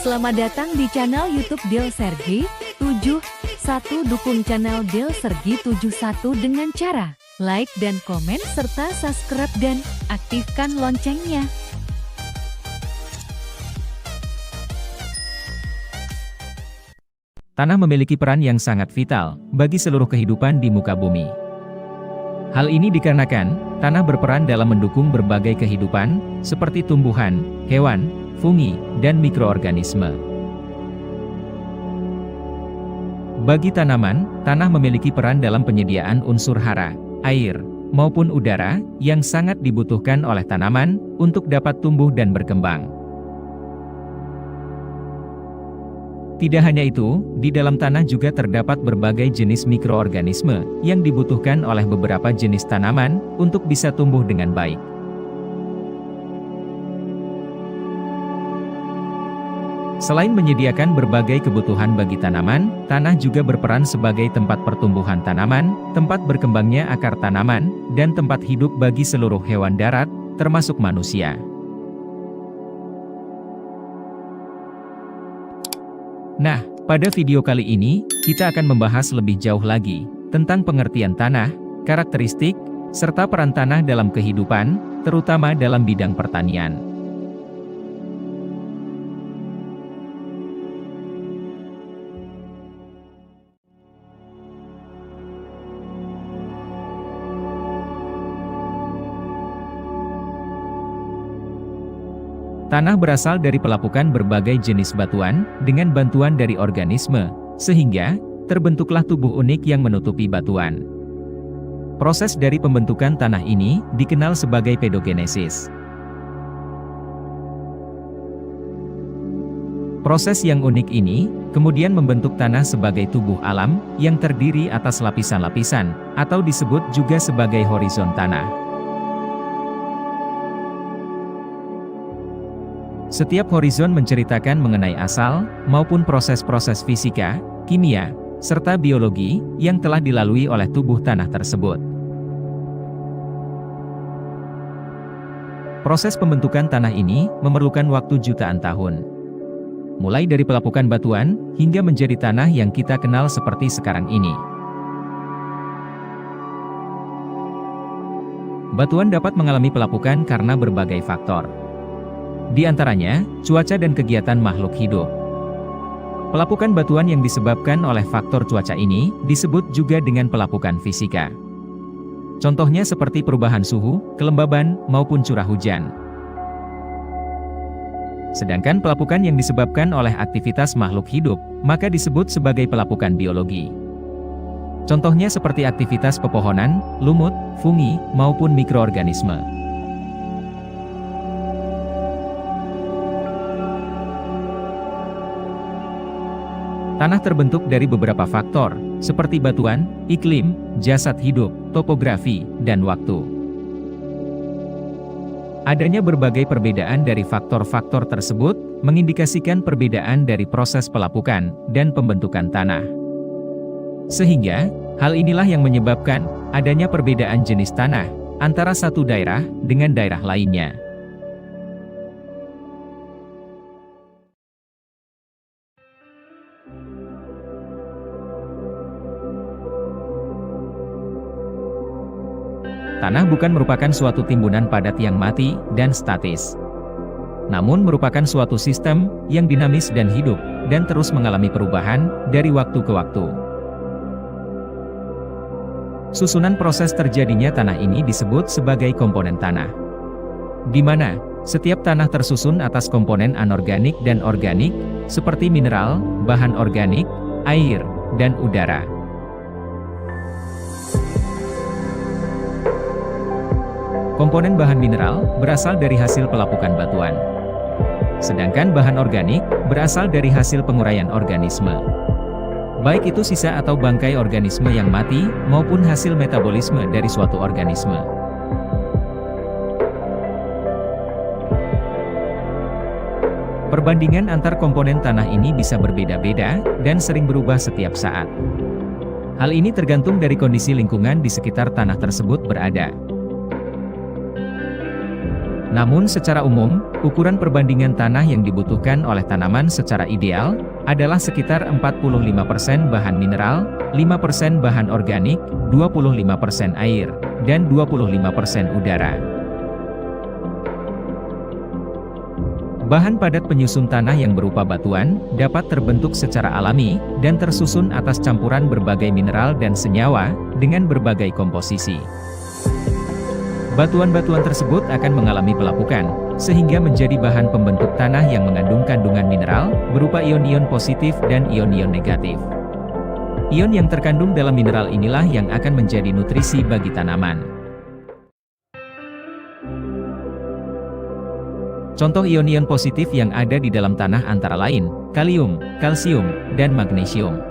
Selamat datang di channel YouTube Del Sergi 71. Dukung channel Del Sergi 71 dengan cara like dan komen serta subscribe dan aktifkan loncengnya. Tanah memiliki peran yang sangat vital bagi seluruh kehidupan di muka bumi. Hal ini dikarenakan tanah berperan dalam mendukung berbagai kehidupan seperti tumbuhan, hewan, fungi, dan mikroorganisme. Bagi tanaman, tanah memiliki peran dalam penyediaan unsur hara, air, maupun udara yang sangat dibutuhkan oleh tanaman untuk dapat tumbuh dan berkembang. Tidak hanya itu, di dalam tanah juga terdapat berbagai jenis mikroorganisme yang dibutuhkan oleh beberapa jenis tanaman untuk bisa tumbuh dengan baik. Selain menyediakan berbagai kebutuhan bagi tanaman, tanah juga berperan sebagai tempat pertumbuhan tanaman, tempat berkembangnya akar tanaman, dan tempat hidup bagi seluruh hewan darat, termasuk manusia. Nah, pada video kali ini, kita akan membahas lebih jauh lagi tentang pengertian tanah, karakteristik, serta peran tanah dalam kehidupan, terutama dalam bidang pertanian. Tanah berasal dari pelapukan berbagai jenis batuan, dengan bantuan dari organisme, sehingga terbentuklah tubuh unik yang menutupi batuan. Proses dari pembentukan tanah ini dikenal sebagai pedogenesis. Proses yang unik ini kemudian membentuk tanah sebagai tubuh alam yang terdiri atas lapisan-lapisan, atau disebut juga sebagai horizon tanah. Setiap horizon menceritakan mengenai asal, maupun proses-proses fisika, kimia, serta biologi, yang telah dilalui oleh tubuh tanah tersebut. Proses pembentukan tanah ini, memerlukan waktu jutaan tahun. Mulai dari pelapukan batuan, hingga menjadi tanah yang kita kenal seperti sekarang ini. Batuan dapat mengalami pelapukan karena berbagai faktor. Di antaranya, cuaca dan kegiatan makhluk hidup. Pelapukan batuan yang disebabkan oleh faktor cuaca ini, disebut juga dengan pelapukan fisika. Contohnya seperti perubahan suhu, kelembaban, maupun curah hujan. Sedangkan pelapukan yang disebabkan oleh aktivitas makhluk hidup, maka disebut sebagai pelapukan biologi. Contohnya seperti aktivitas pepohonan, lumut, fungi, maupun mikroorganisme. Tanah terbentuk dari beberapa faktor, seperti batuan, iklim, jasad hidup, topografi, dan waktu. Adanya berbagai perbedaan dari faktor-faktor tersebut, mengindikasikan perbedaan dari proses pelapukan dan pembentukan tanah. Sehingga, hal inilah yang menyebabkan adanya perbedaan jenis tanah antara satu daerah dengan daerah lainnya. Tanah bukan merupakan suatu timbunan padat yang mati dan statis, namun merupakan suatu sistem yang dinamis dan hidup, dan terus mengalami perubahan dari waktu ke waktu. Susunan proses terjadinya tanah ini disebut sebagai komponen tanah, di mana setiap tanah tersusun atas komponen anorganik dan organik, seperti mineral, bahan organik, air, dan udara. Komponen bahan mineral berasal dari hasil pelapukan batuan. Sedangkan bahan organik berasal dari hasil penguraian organisme. Baik itu sisa atau bangkai organisme yang mati, maupun hasil metabolisme dari suatu organisme. Perbandingan antar komponen tanah ini bisa berbeda-beda, dan sering berubah setiap saat. Hal ini tergantung dari kondisi lingkungan di sekitar tanah tersebut berada. Namun secara umum, ukuran perbandingan tanah yang dibutuhkan oleh tanaman secara ideal adalah sekitar 45% bahan mineral, 5% bahan organik, 25% air, dan 25% udara. Bahan padat penyusun tanah yang berupa batuan, dapat terbentuk secara alami, dan tersusun atas campuran berbagai mineral dan senyawa, dengan berbagai komposisi. Batuan-batuan tersebut akan mengalami pelapukan, sehingga menjadi bahan pembentuk tanah yang mengandung kandungan mineral, berupa ion-ion positif dan ion-ion negatif. Ion yang terkandung dalam mineral inilah yang akan menjadi nutrisi bagi tanaman. Contoh ion-ion positif yang ada di dalam tanah antara lain, kalium, kalsium, dan magnesium.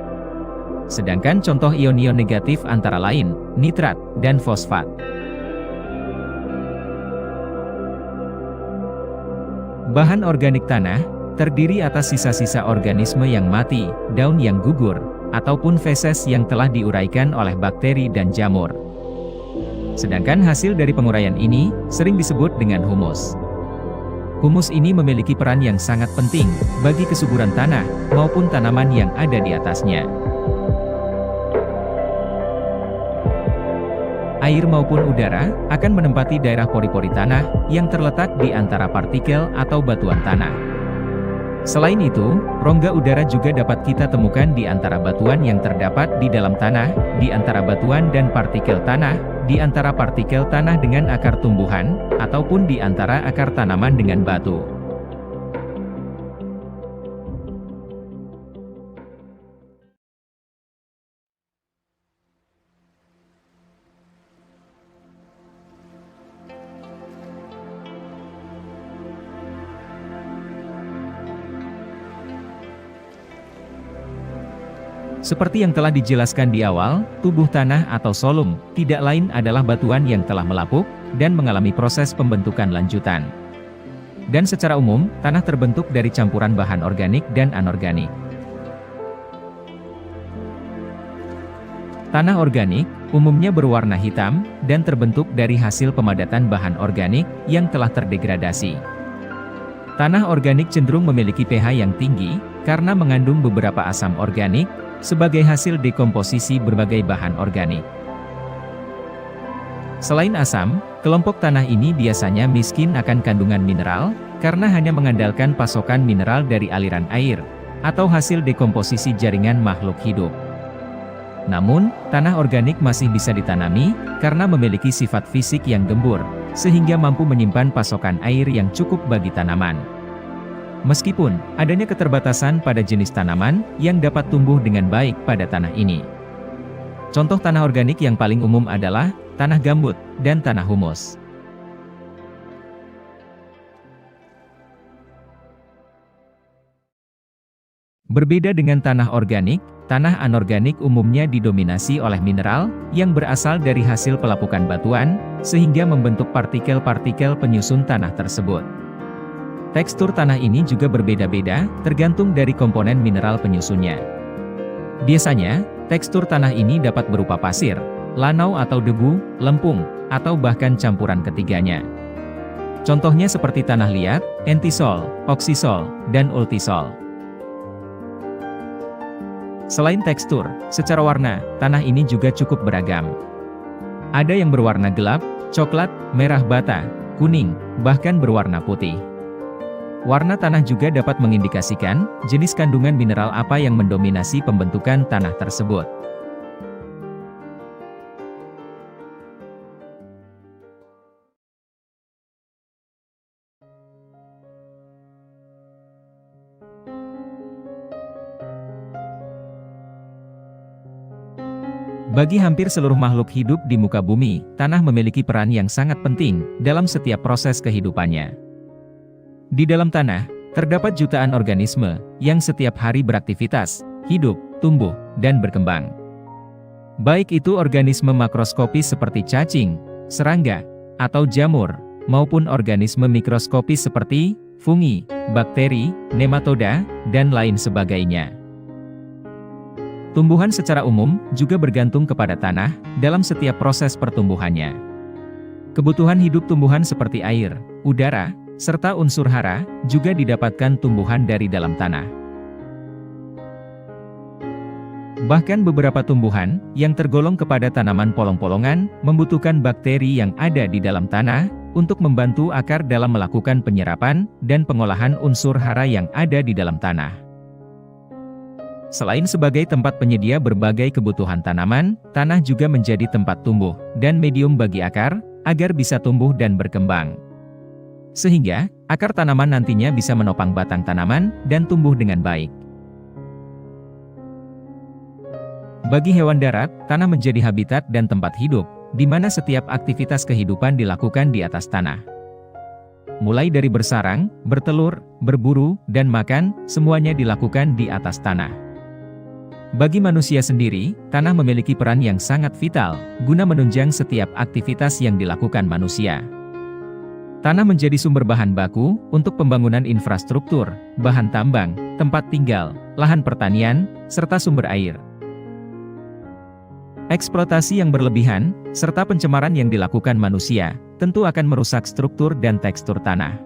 Sedangkan contoh ion-ion negatif antara lain, nitrat, dan fosfat. Bahan organik tanah, terdiri atas sisa-sisa organisme yang mati, daun yang gugur, ataupun feses yang telah diuraikan oleh bakteri dan jamur. Sedangkan hasil dari penguraian ini, sering disebut dengan humus. Humus ini memiliki peran yang sangat penting bagi kesuburan tanah maupun tanaman yang ada di atasnya. Air maupun udara akan menempati daerah pori-pori tanah yang terletak di antara partikel atau batuan tanah. Selain itu, rongga udara juga dapat kita temukan di antara batuan yang terdapat di dalam tanah, di antara batuan dan partikel tanah, di antara partikel tanah dengan akar tumbuhan, ataupun di antara akar tanaman dengan batu. Seperti yang telah dijelaskan di awal, tubuh tanah atau solum, tidak lain adalah batuan yang telah melapuk, dan mengalami proses pembentukan lanjutan. Dan secara umum, tanah terbentuk dari campuran bahan organik dan anorganik. Tanah organik, umumnya berwarna hitam, dan terbentuk dari hasil pemadatan bahan organik, yang telah terdegradasi. Tanah organik cenderung memiliki pH yang tinggi, karena mengandung beberapa asam organik, sebagai hasil dekomposisi berbagai bahan organik. Selain asam, kelompok tanah ini biasanya miskin akan kandungan mineral, karena hanya mengandalkan pasokan mineral dari aliran air, atau hasil dekomposisi jaringan makhluk hidup. Namun, tanah organik masih bisa ditanami, karena memiliki sifat fisik yang gembur, sehingga mampu menyimpan pasokan air yang cukup bagi tanaman. Meskipun adanya keterbatasan pada jenis tanaman yang dapat tumbuh dengan baik pada tanah ini. Contoh tanah organik yang paling umum adalah tanah gambut dan tanah humus. Berbeda dengan tanah organik, tanah anorganik umumnya didominasi oleh mineral yang berasal dari hasil pelapukan batuan, sehingga membentuk partikel-partikel penyusun tanah tersebut. Tekstur tanah ini juga berbeda-beda, tergantung dari komponen mineral penyusunnya. Biasanya, tekstur tanah ini dapat berupa pasir, lanau atau debu, lempung, atau bahkan campuran ketiganya. Contohnya seperti tanah liat, entisol, oksisol, dan ultisol. Selain tekstur, secara warna, tanah ini juga cukup beragam. Ada yang berwarna gelap, coklat, merah bata, kuning, bahkan berwarna putih. Warna tanah juga dapat mengindikasikan jenis kandungan mineral apa yang mendominasi pembentukan tanah tersebut. Bagi hampir seluruh makhluk hidup di muka bumi, tanah memiliki peran yang sangat penting dalam setiap proses kehidupannya. Di dalam tanah, terdapat jutaan organisme yang setiap hari beraktivitas, hidup, tumbuh, dan berkembang. Baik itu organisme makroskopis seperti cacing, serangga, atau jamur, maupun organisme mikroskopis seperti fungi, bakteri, nematoda, dan lain sebagainya. Tumbuhan secara umum juga bergantung kepada tanah dalam setiap proses pertumbuhannya. Kebutuhan hidup tumbuhan seperti air, udara, serta unsur hara, juga didapatkan tumbuhan dari dalam tanah. Bahkan beberapa tumbuhan, yang tergolong kepada tanaman polong-polongan, membutuhkan bakteri yang ada di dalam tanah, untuk membantu akar dalam melakukan penyerapan, dan pengolahan unsur hara yang ada di dalam tanah. Selain sebagai tempat penyedia berbagai kebutuhan tanaman, tanah juga menjadi tempat tumbuh, dan medium bagi akar, agar bisa tumbuh dan berkembang. Sehingga, akar tanaman nantinya bisa menopang batang tanaman, dan tumbuh dengan baik. Bagi hewan darat, tanah menjadi habitat dan tempat hidup, di mana setiap aktivitas kehidupan dilakukan di atas tanah. Mulai dari bersarang, bertelur, berburu, dan makan, semuanya dilakukan di atas tanah. Bagi manusia sendiri, tanah memiliki peran yang sangat vital, guna menunjang setiap aktivitas yang dilakukan manusia. Tanah menjadi sumber bahan baku, untuk pembangunan infrastruktur, bahan tambang, tempat tinggal, lahan pertanian, serta sumber air. Eksploitasi yang berlebihan, serta pencemaran yang dilakukan manusia, tentu akan merusak struktur dan tekstur tanah.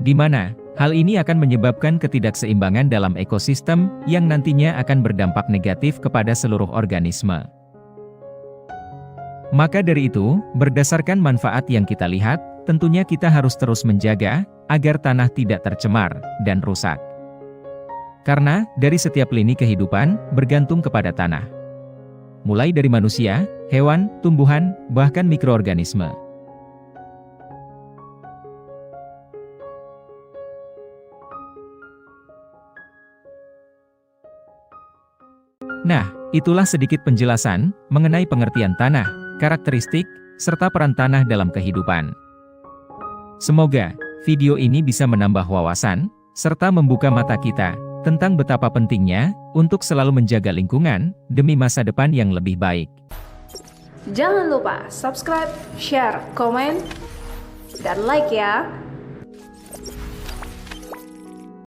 Di mana, hal ini akan menyebabkan ketidakseimbangan dalam ekosistem, yang nantinya akan berdampak negatif kepada seluruh organisme. Maka dari itu, berdasarkan manfaat yang kita lihat, tentunya kita harus terus menjaga, agar tanah tidak tercemar, dan rusak. Karena, dari setiap lini kehidupan, bergantung kepada tanah. Mulai dari manusia, hewan, tumbuhan, bahkan mikroorganisme. Nah, itulah sedikit penjelasan mengenai pengertian tanah, karakteristik, serta peran tanah dalam kehidupan. Semoga video ini bisa menambah wawasan, serta membuka mata kita tentang betapa pentingnya untuk selalu menjaga lingkungan demi masa depan yang lebih baik. Jangan lupa subscribe, share, komen, dan like ya!